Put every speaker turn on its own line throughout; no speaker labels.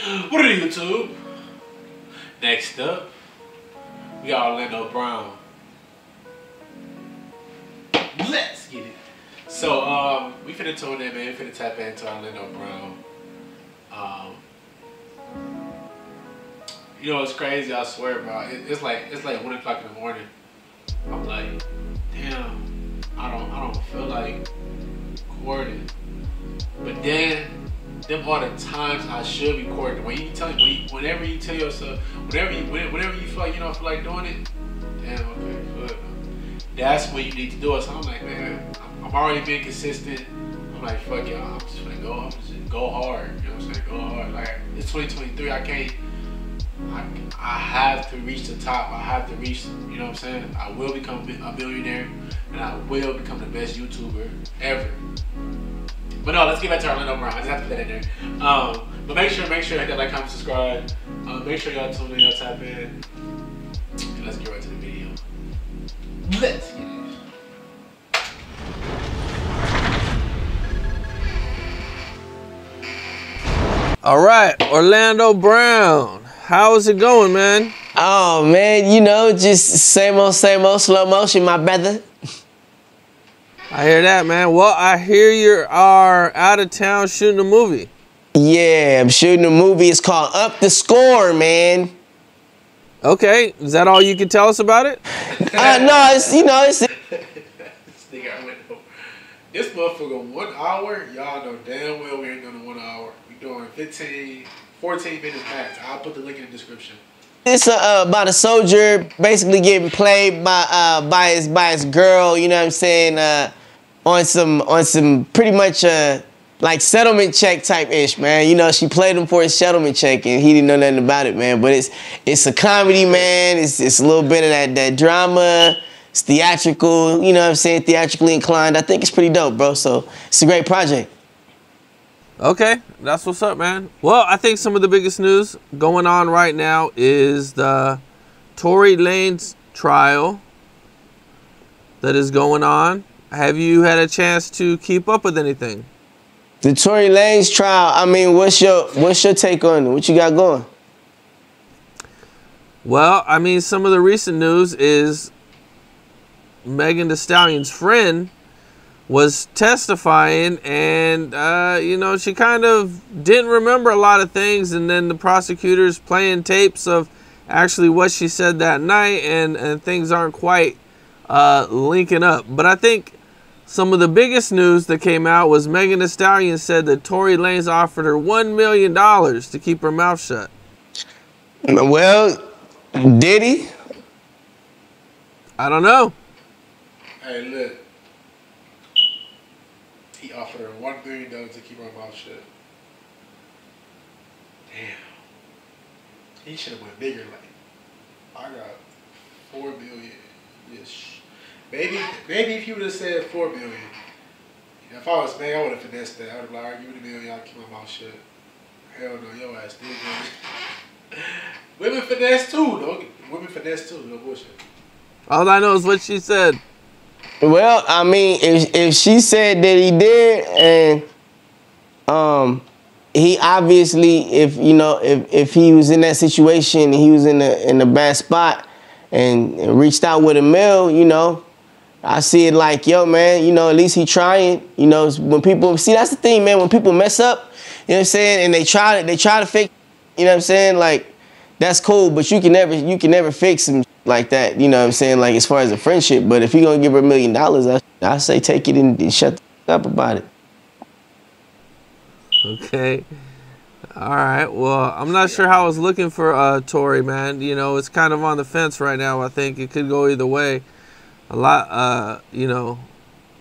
What are YouTube? Next up, we got Orlando Brown. Let's get it. So we finna tune in, man. We finna tap into Orlando Brown. You know it's crazy, I swear, bro. It's like 1 o'clock in the morning. I'm like, damn, I don't feel like recording. But then, them are the times I should be recording. Whenever you tell yourself, whenever you feel like you don't feel like doing it, damn, okay, good. That's when you need to do it. So I'm like, man, I'm already being consistent. I'm like, fuck it, I'm just gonna go hard. You know what I'm saying? Go hard. Like, it's 2023. I have to reach the top. I have to reach, you know what I'm saying? I will become a billionaire, and I will become the best YouTuber ever. But no, let's get back to Orlando Brown. I just have to put that in there. But make sure to hit that like, comment, subscribe. Make sure y'all tune in, y'all tap in. And let's get right to the video. Let's get it.
All right, Orlando Brown. How is it going, man?
Oh, man, you know, just same old, slow motion, my brother.
I hear that, man. Well, I hear you are out of town shooting a movie.
Yeah, I'm shooting a movie. It's called Up the Score, man.
Okay, is that all you can tell us about it?
No, it's, you know, it's...
This nigga, I went over. This motherfucker 1 hour, y'all know damn well we ain't doing 1 hour. We doing 14 minutes max. I'll put the link in the description.
It's about a soldier basically getting played by his girl, you know what I'm saying, on some pretty much like settlement check type ish, man. You know, she played him for his settlement check and he didn't know nothing about it, man. But it's a comedy, man. It's a little bit of that drama. It's theatrical, you know what I'm saying, theatrically inclined. I think it's pretty dope, bro. So it's a great project.
Okay, that's what's up, man. Well, I think some of the biggest news going on right now is the Tory Lanez trial that is going on. Have you had a chance to keep up with anything?
The Tory Lanez trial, I mean, what's your take on it? What you got going?
Well, I mean, some of the recent news is Megan Thee Stallion's friend was testifying, and you know, she kind of didn't remember a lot of things, and then the prosecutors playing tapes of actually what she said that night, and things aren't quite linking up. But I think some of the biggest news that came out was Megan Thee Stallion said that Tory Lanez offered her $1 million to keep her mouth shut.
Well, did he?
I don't know.
Hey, look. He offered her $1 million to keep her mouth shut. Damn. He should have went bigger. Like, I got $4 million. Yes. Maybe if he would have said $4 million. If I was Meg, I would have finessed that. I would have been like, all right, give me the $1 million, I'll keep my mouth shut. Hell no, your ass did, man. Women finesse too, though. Women finesse too, no bullshit.
All I know is what she said.
Well, I mean, if she said that he did, and he obviously, if he was in that situation, he was in a bad spot, and reached out with a mill, you know, I see it like, yo, man, you know, at least he trying. You know, when people see, that's the thing, man. When people mess up, you know what I'm saying, and they try to fix, you know what I'm saying, like, that's cool, but you can never fix them like that, you know what I'm saying, like as far as a friendship. But if you're gonna give her $1 million, I say take it and shut the fuck up about it.
Okay. All right. Well, I'm not sure how I was looking for Tory, man. You know, it's kind of on the fence right now. I think it could go either way. A lot, you know,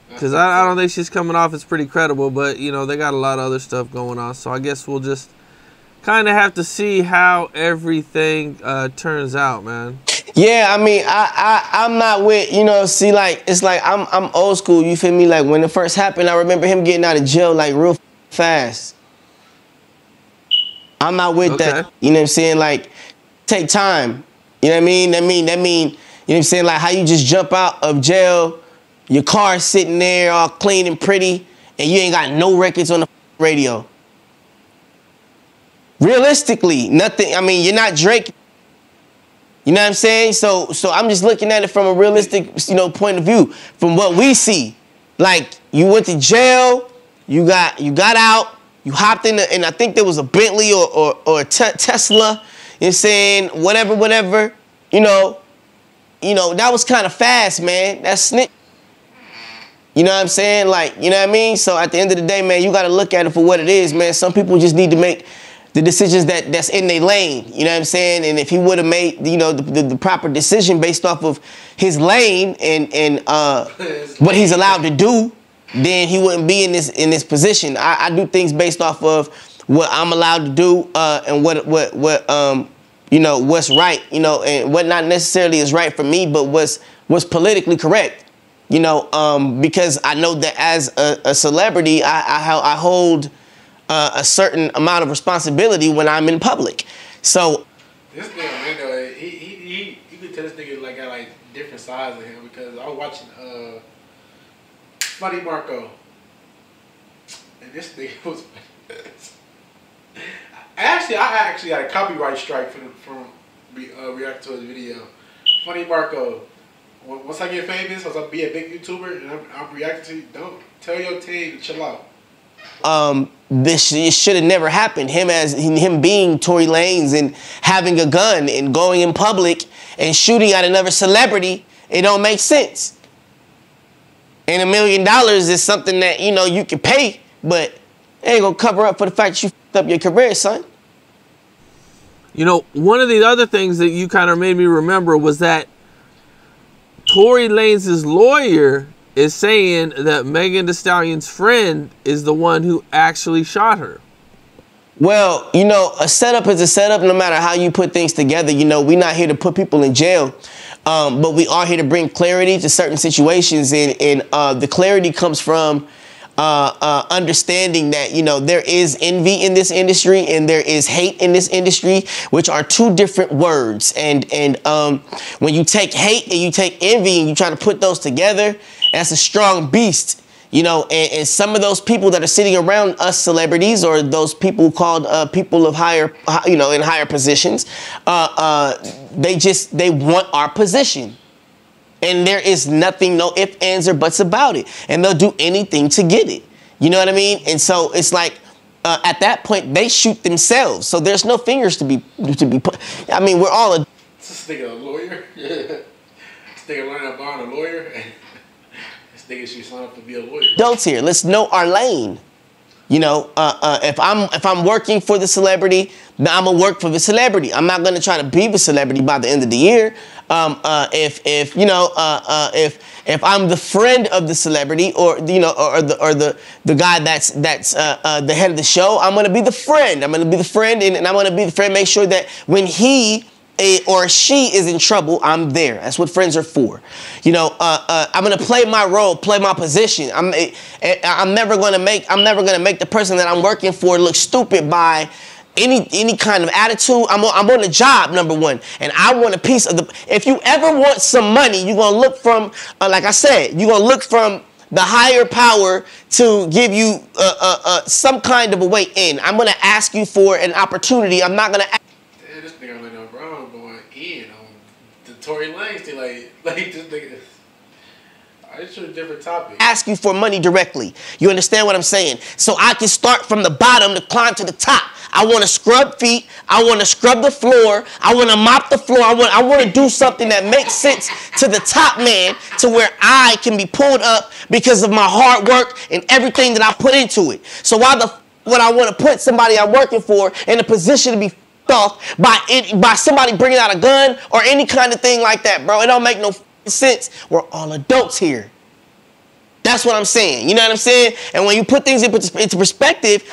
because I don't think she's coming off as pretty credible, but you know, they got a lot of other stuff going on. So I guess we'll just kind of have to see how everything turns out, man.
Yeah, I mean, I'm not with, you know, see, like, it's like I'm old school, you feel me? Like, when it first happened, I remember him getting out of jail, like, real fast. I'm not with that, you know what I'm saying? Like, take time, you know what I mean? That mean, you know what I'm saying? Like, how you just jump out of jail, your car sitting there all clean and pretty, and you ain't got no records on the radio. Realistically, nothing. I mean, you're not Drake. You know what I'm saying? So I'm just looking at it from a realistic, point of view. From what we see, like you went to jail, you got out, you hopped in, and I think there was a Bentley or a Tesla. You're saying whatever. That was kind of fast, man. That's snitch. You know what I'm saying? Like, you know what I mean? So at the end of the day, man, you got to look at it for what it is, man. Some people just need to make the decisions that's in their lane. You know what I'm saying? And if he would have made, the proper decision based off of his lane and what he's allowed to do, then he wouldn't be in this position. I do things based off of what I'm allowed to do and what's right, and what not necessarily is right for me, but what's politically correct. Because I know that as a celebrity, I hold a certain amount of responsibility when I'm in public. So
this nigga Orlando, he could tell this nigga like got like different sides of him, because I was watching Funny Marco, and this nigga was. I actually got a copyright strike from reacting to his video. Funny Marco. Once I get famous, once I be a big YouTuber and I'm reacting to you, don't tell your team to chill out.
This should have never happened. Him being Tory Lanez and having a gun and going in public and shooting at another celebrity, it don't make sense. And $1 million is something that, you can pay, but it ain't gonna cover up for the fact that you f***ed up your career, son.
One of the other things that you kind of made me remember was that Tory Lanez's lawyer is saying that Megan Thee Stallion's friend is the one who actually shot her.
Well, a setup is a setup no matter how you put things together. We're not here to put people in jail, but we are here to bring clarity to certain situations. And the clarity comes from understanding that, there is envy in this industry and there is hate in this industry, which are two different words. And when you take hate and you take envy and you try to put those together, that's a strong beast. And some of those people that are sitting around us celebrities, or those people called people of higher, in higher positions, they want our position. And there is nothing, no ifs, ands, or buts about it. And they'll do anything to get it. You know what I mean? And so it's like, at that point, they shoot themselves. So there's no fingers to be put. I mean, we're all
This nigga a lawyer? This nigga learning about a lawyer? This nigga should sign up to be a lawyer.
adults here. Let's know our lane. If I'm working for the celebrity, then I'm gonna work for the celebrity. I'm not gonna try to be the celebrity by the end of the year. If I'm the friend of the celebrity, or the guy that's the head of the show, I'm gonna be the friend. I'm gonna be the friend, and I'm gonna be the friend. Make sure that when he or she is in trouble, I'm there. That's what friends are for. I'm gonna play my role, play my position. I'm never gonna make the person that I'm working for look stupid by any kind of attitude. I'm on the job, number one, and I want a piece of the. If you ever want some money, you're gonna look from, like I said, you're gonna look from the higher power to give you some kind of a way in. I'm gonna ask you for an opportunity. I'm not gonna.
Damn, this nigga like no Brown going in on the Tory Lanez thing, like this nigga. It's a different topic.
Ask you for money directly. You understand what I'm saying? So I can start from the bottom to climb to the top. I want to scrub feet. I want to scrub the floor. I want to mop the floor. I want to do something that makes sense to the top man, to where I can be pulled up because of my hard work and everything that I put into it. So why would I want to put somebody I'm working for in a position to be off by somebody bringing out a gun or any kind of thing like that, bro? It don't make no sense. We're all adults here. That's what I'm saying. You know what I'm saying? And when you put things into perspective,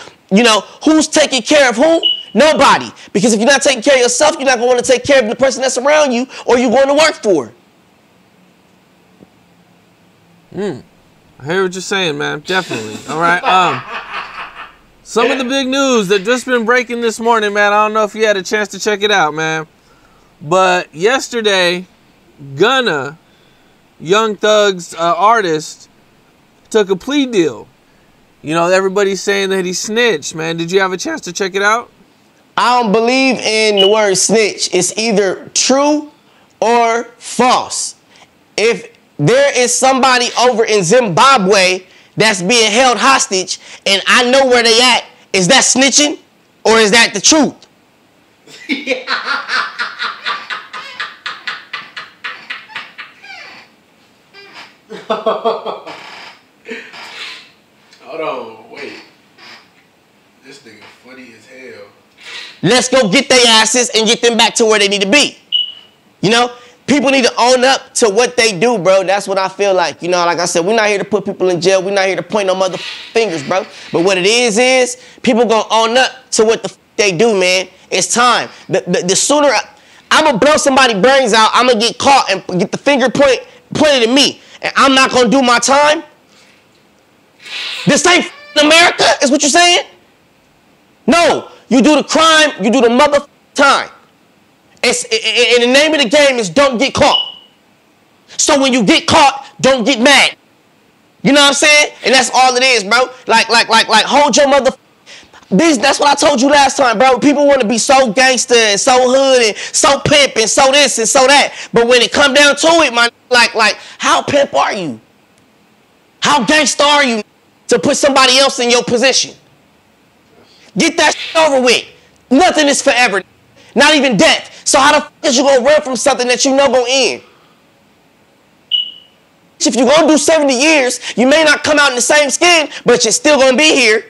who's taking care of who? Nobody. Because if you're not taking care of yourself, you're not going to want to take care of the person that's around you or you're going to work for.
I hear what you're saying, man. Definitely. All right. Some of the big news that just been breaking this morning, man. I don't know if you had a chance to check it out, man. But yesterday, Gunna, Young Thug's artist, took a plea deal. Everybody's saying that he snitched, man. Did you have a chance to check it out?
I don't believe in the word snitch. It's either true or false. If there is somebody over in Zimbabwe that's being held hostage and I know where they at, is that snitching or is that the truth?
Hold on, wait. This nigga funny as hell.
Let's go get their asses and get them back to where they need to be. You know, people need to own up to what they do, bro. That's what I feel like. You know, like I said, we're not here to put people in jail. We're not here to point no mother fingers, bro. But what it is people gonna own up to what the they do, man. It's time. The sooner I'm gonna blow somebody's brains out, I'm gonna get caught and get the finger pointed at me, and I'm not gonna do my time. This ain't America, is what you're saying? No, you do the crime, you do the mother time. It's in the name of the game is don't get caught. So when you get caught, don't get mad. You know what I'm saying? And that's all it is, bro. Like hold your mother. That's what I told you last time, bro. People want to be so gangster and so hood and so pimp and so this and so that. But when it come down to it, man, like how pimp are you? How gangster are you to put somebody else in your position? Get that shit over with. Nothing is forever. Not even death. So how the fuck is you gonna run from something that you know gonna end? If you're gonna do 70 years, you may not come out in the same skin, but you're still gonna be here.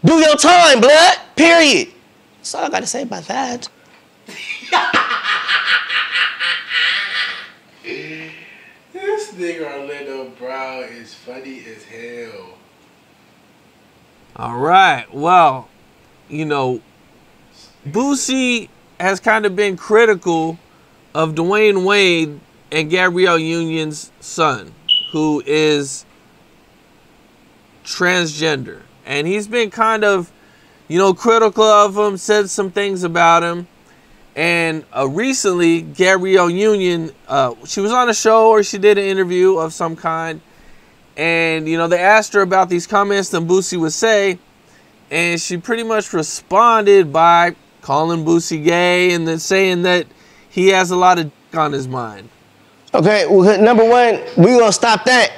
Do your time, blood. Period. That's all I gotta say about that.
This nigga Orlando Brown is funny as hell.
All right. Well, you know, Boosie has kind of been critical of Dwayne Wade and Gabrielle Union's son, who is transgender. And he's been kind of, you know, critical of him, said some things about him. And recently, Gabrielle Union, she was on a show or she did an interview of some kind. And, you know, they asked her about these comments that Boosie would say. And she pretty much responded by calling Boosie gay and then saying that he has a lot of dick on his mind. Okay, well, number one, we're going to stop that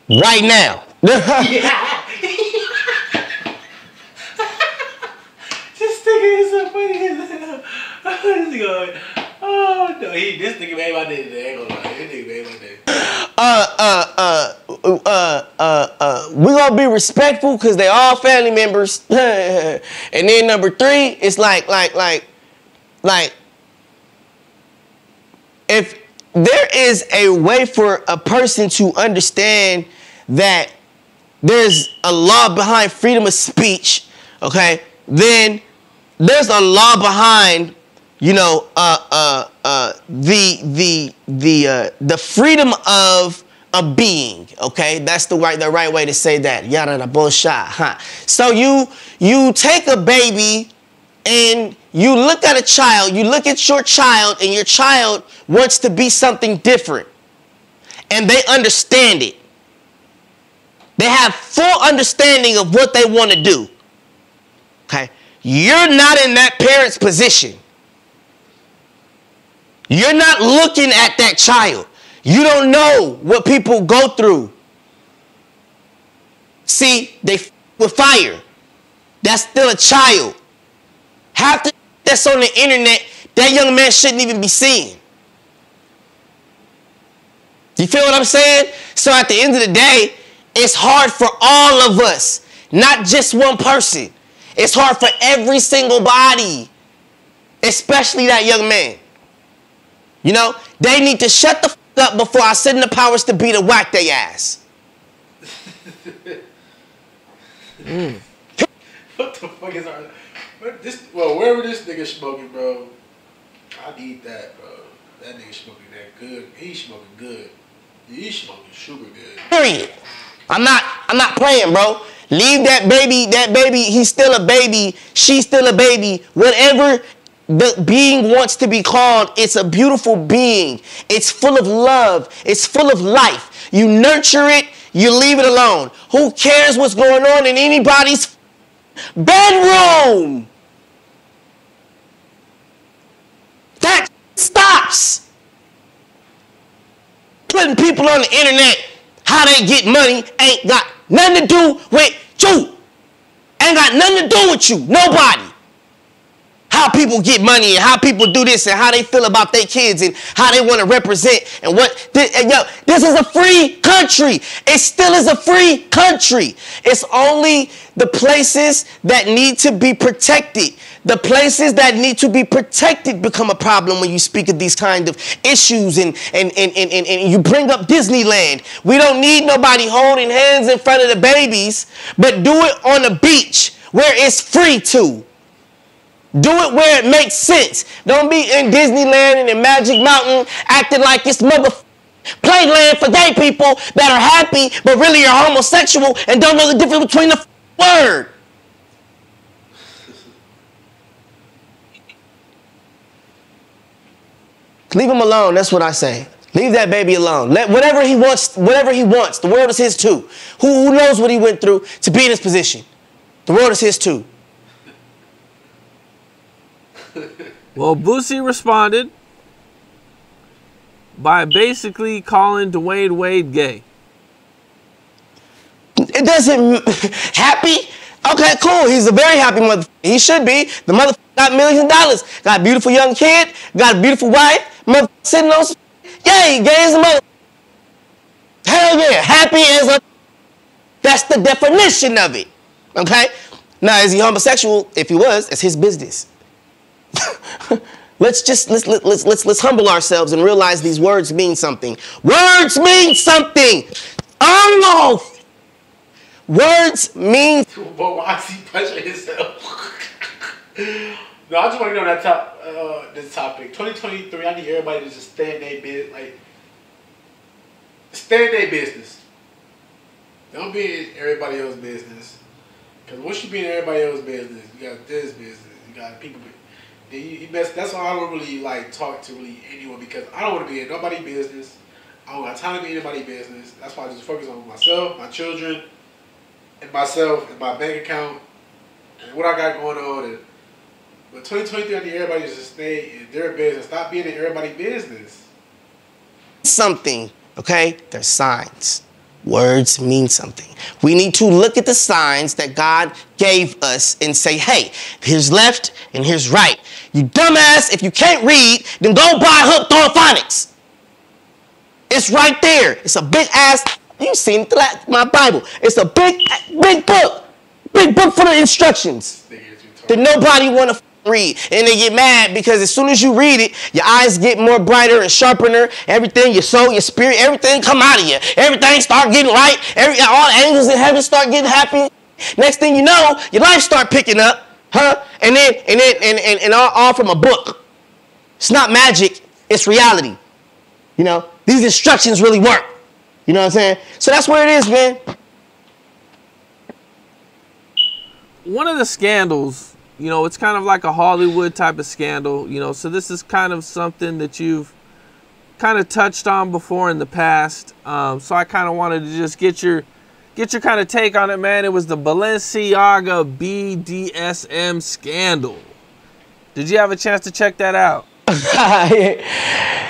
right now.
Yeah. This nigga is so funny as hell. This nigga, oh no, this nigga made my day today. I ain't gonna lie, this nigga made my day.
We gonna be respectful because they all family members. And then number three, it's like, if there is a way for a person to understand that there's a law behind freedom of speech, okay, then there's a law behind, you know, the freedom of a being, okay? That's the right way to say that. Yada da bullshit, huh? So you take a baby and you look at a child, you look at your child, and your child wants to be something different. And they understand it. They have full understanding of what they want to do. Okay? You're not in that parent's position. You're not looking at that child. You don't know what people go through. See, they with fire. That's still a child. Half the that's on the internet, that young man shouldn't even be seen. You feel what I'm saying? So at the end of the day, it's hard for all of us, not just one person. It's hard for every single body, especially that young man. You know, they need to shut the f up before I send the powers to be to whack their ass.
What the fuck is our... Well, wherever this nigga smoking, bro, I need that, bro. That nigga smoking that good. He's smoking good. He's smoking super good.
Period. I'm not playing, bro. Leave that baby, he's still a baby, she's still a baby. Whatever the being wants to be called, it's a beautiful being. It's full of love. It's full of life. You nurture it, you leave it alone. Who cares what's going on in anybody's bedroom? telling people on the internet how they get money ain't got nothing to do with you. Ain't got nothing to do with you. Nobody. How people get money and how people do this and how they feel about their kids and how they want to represent and what. This is a free country. It still is a free country. It's only the places that need to be protected. The places that need to be protected become a problem when you speak of these kind of issues and you bring up Disneyland. We don't need nobody holding hands in front of the babies, but do it on the beach where it's free to. Do it where it makes sense. Don't be in Disneyland and in Magic Mountain acting like it's playland for gay people that are happy but really are homosexual and don't know the difference between the word. Leave him alone. That's what I say. Leave that baby alone. Let whatever he wants. The world is his too. Who knows what he went through to be in this position? The world is his too.
Well, Boosie responded by basically calling Dwayne Wade gay.
It doesn't happy. Okay, cool. He's a very happy mother. He should be. The mother got millions of dollars. Got a beautiful young kid. Got a beautiful wife. Mother sitting on some. Yay, gay as a mother. Hell yeah, happy as a. That's the definition of it. Okay. Now, is he homosexual? If he was, it's his business. Let's humble ourselves and realize these words mean something. Words mean something. Oh, words mean.
But why is he punching himself? No, I just want to know this topic. 2023. I need everybody to just stay in their business. Like, stay in their business. Don't be in everybody else's business. Because once you be in everybody else's business, you got this business. You got people. That's why I don't really like talk to really anyone, because I don't want to be in nobody's business. I don't have time to be in anybody's business. That's why I just focus on myself, my children, and myself, and my bank account, and what I got going on. And, but 2023, I need everybody to just stay in their business. Stop being in everybody's business.
Something, okay? There's signs. Words mean something. We need to look at the signs that God gave us and say, hey, here's left and here's right. You dumbass, if you can't read, then go buy Hooked on Phonics. It's right there. It's a big ass, you've seen it, my Bible. It's a big book. Big book full of instructions that nobody want to read. And they get mad because as soon as you read it, your eyes get more brighter and sharpener. Everything, your soul, your spirit, everything come out of you. Everything start getting right. All the angels in heaven start getting happy. Next thing you know, your life start picking up, huh? And all from a book. It's not magic. It's reality. You know, these instructions really work. You know what I'm saying? So that's where it is, man.
One of the scandals, you know, it's kind of like a Hollywood type of scandal, you know, so this is kind of something that you've kind of touched on before in the past. So I kind of wanted to just get your kind of take on it, man. It was the Balenciaga BDSM scandal. Did you have a chance to check that out?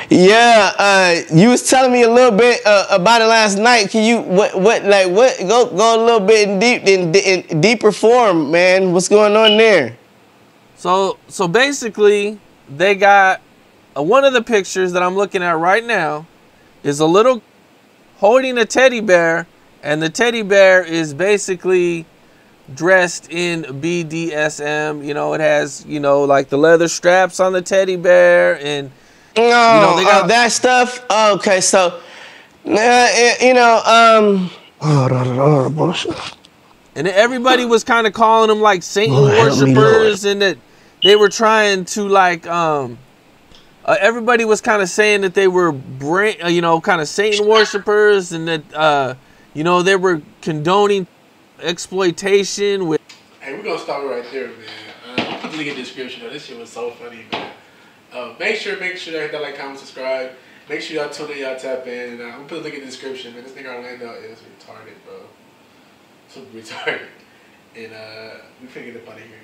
Yeah, you was telling me a little bit about it last night. Can you go a little bit in deeper form, man? What's going on there?
So basically, they got one of the pictures that I'm looking at right now is a little holding a teddy bear, and the teddy bear is basically dressed in BDSM. You know, it has, you know, like the leather straps on the teddy bear, and
you know, they got that stuff. Okay, so you know,
and everybody was kind of calling them like Satan worshipers, and that they were trying to like everybody was kind of saying that they were you know, kind of Satan worshipers, and that you know, they were condoning exploitation with.
Hey, we're gonna stop it right there, man. I'll put the link in the description. This shit was so funny, man. Make sure to hit that like, comment, subscribe. Make sure y'all tune in, y'all tap in. I'm gonna put the link in the description, man. This nigga Orlando is retarded, bro. So retarded. And we finna get up out of here.